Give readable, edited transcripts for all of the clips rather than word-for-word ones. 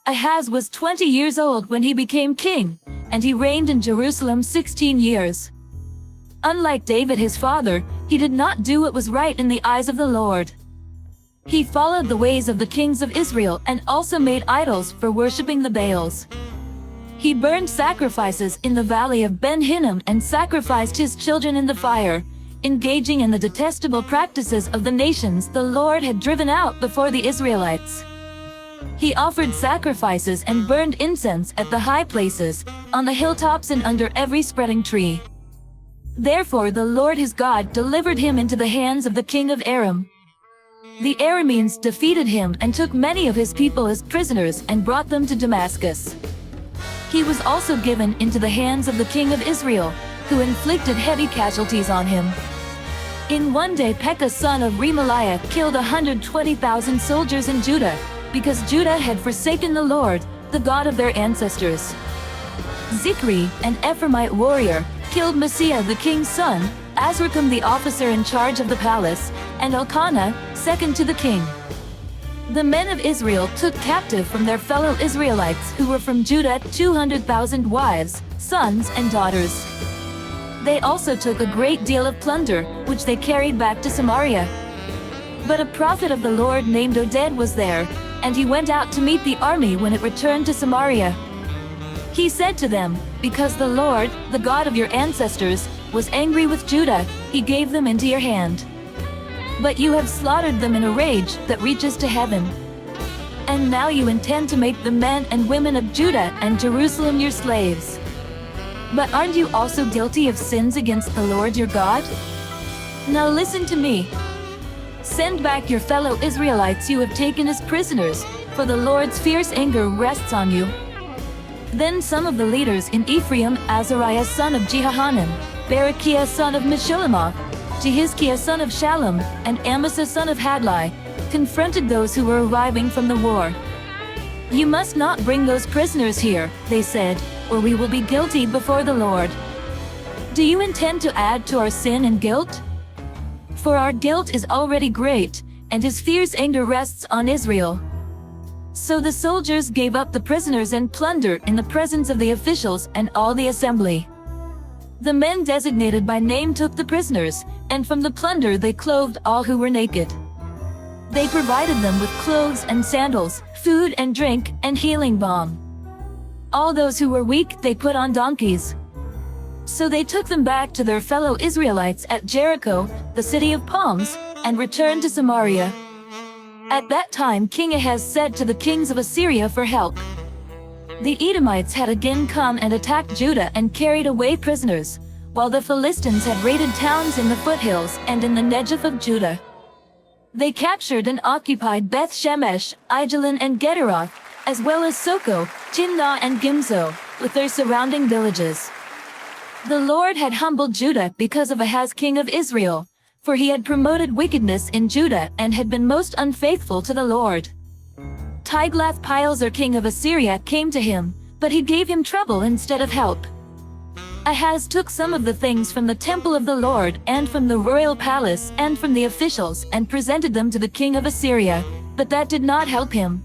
Ahaz was 20 years old when he became king, and he reigned in Jerusalem 16 years. Unlike David his father, he did not do what was right in the eyes of the Lord. He followed the ways of the kings of Israel and also made idols for worshipping the Baals. He burned sacrifices in the valley of Ben Hinnom and sacrificed his children in the fire, engaging in the detestable practices of the nations the Lord had driven out before the Israelites. He offered sacrifices and burned incense at the high places, on the hilltops and under every spreading tree. Therefore the Lord his God delivered him into the hands of the king of Aram. The Arameans defeated him and took many of his people as prisoners and brought them to Damascus. He was also given into the hands of the king of Israel, who inflicted heavy casualties on him. In one day Pekah son of Remaliah killed 120,000 soldiers in Judah, because Judah had forsaken the Lord, the God of their ancestors. Zikri, an Ephraimite warrior, killed Messiah the king's son, Azrikam the officer in charge of the palace, and Elkanah, second to the king. The men of Israel took captive from their fellow Israelites who were from Judah 200,000 wives, sons, and daughters. They also took a great deal of plunder, which they carried back to Samaria. But a prophet of the Lord named Oded was there, and he went out to meet the army when it returned to Samaria. He said to them, "Because the Lord, the God of your ancestors, was angry with Judah, he gave them into your hand. But you have slaughtered them in a rage that reaches to heaven. And now you intend to make the men and women of Judah and Jerusalem your slaves. But aren't you also guilty of sins against the Lord your God? Now listen to me. Send back your fellow Israelites you have taken as prisoners, for the Lord's fierce anger rests on you." Then some of the leaders in Ephraim, Azariah son of Jehohanan, Berechiah son of Meshillemoth, Jehizkiah son of Shallum, and Amasa son of Hadlai, confronted those who were arriving from the war. "You must not bring those prisoners here," they said, "or we will be guilty before the Lord. Do you intend to add to our sin and guilt? For our guilt is already great, and his fierce anger rests on Israel." So the soldiers gave up the prisoners and plunder in the presence of the officials and all the assembly. The men designated by name took the prisoners, and from the plunder they clothed all who were naked. They provided them with clothes and sandals, food and drink, and healing balm. All those who were weak they put on donkeys. So they took them back to their fellow Israelites at Jericho, the city of palms, and returned to Samaria. At that time King Ahaz said to the kings of Assyria for help. The Edomites had again come and attacked Judah and carried away prisoners, while the Philistines had raided towns in the foothills and in the Negev of Judah. They captured and occupied Beth Shemesh, Aijalon and Gederoth, as well as Soko, Timnah and Gimzo, with their surrounding villages. The Lord had humbled Judah because of Ahaz king of Israel, for he had promoted wickedness in Judah and had been most unfaithful to the Lord. Tiglath-Pileser king of Assyria came to him, but he gave him trouble instead of help. Ahaz took some of the things from the temple of the Lord and from the royal palace and from the officials and presented them to the king of Assyria, but that did not help him.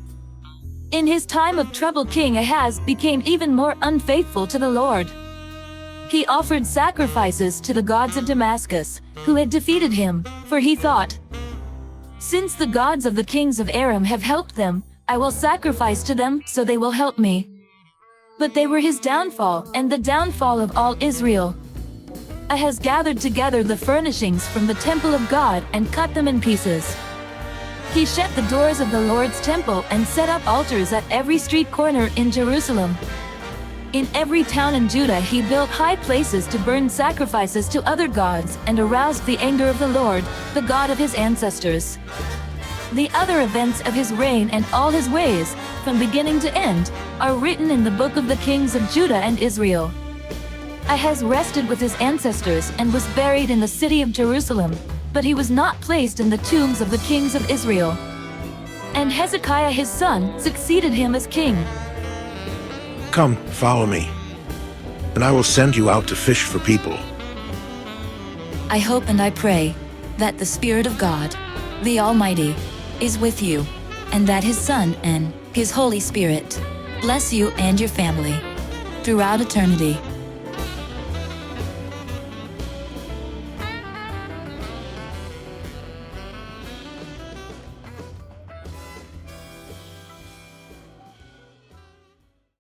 In his time of trouble King Ahaz became even more unfaithful to the Lord. He offered sacrifices to the gods of Damascus, who had defeated him, for he thought, "Since the gods of the kings of Aram have helped them, I will sacrifice to them so they will help me." But they were his downfall and the downfall of all Israel. Ahaz gathered together the furnishings from the temple of God and cut them in pieces. He shut the doors of the Lord's temple and set up altars at every street corner in Jerusalem. In every town in Judah he built high places to burn sacrifices to other gods and aroused the anger of the Lord, the God of his ancestors. The other events of his reign and all his ways, from beginning to end, are written in the book of the kings of Judah and Israel. Ahaz rested with his ancestors and was buried in the city of Jerusalem, but he was not placed in the tombs of the kings of Israel. And Hezekiah his son succeeded him as king. Come, follow me, and I will send you out to fish for people. I hope and I pray that the Spirit of God, the Almighty, is with you, and that his Son and His Holy Spirit bless you and your family throughout eternity.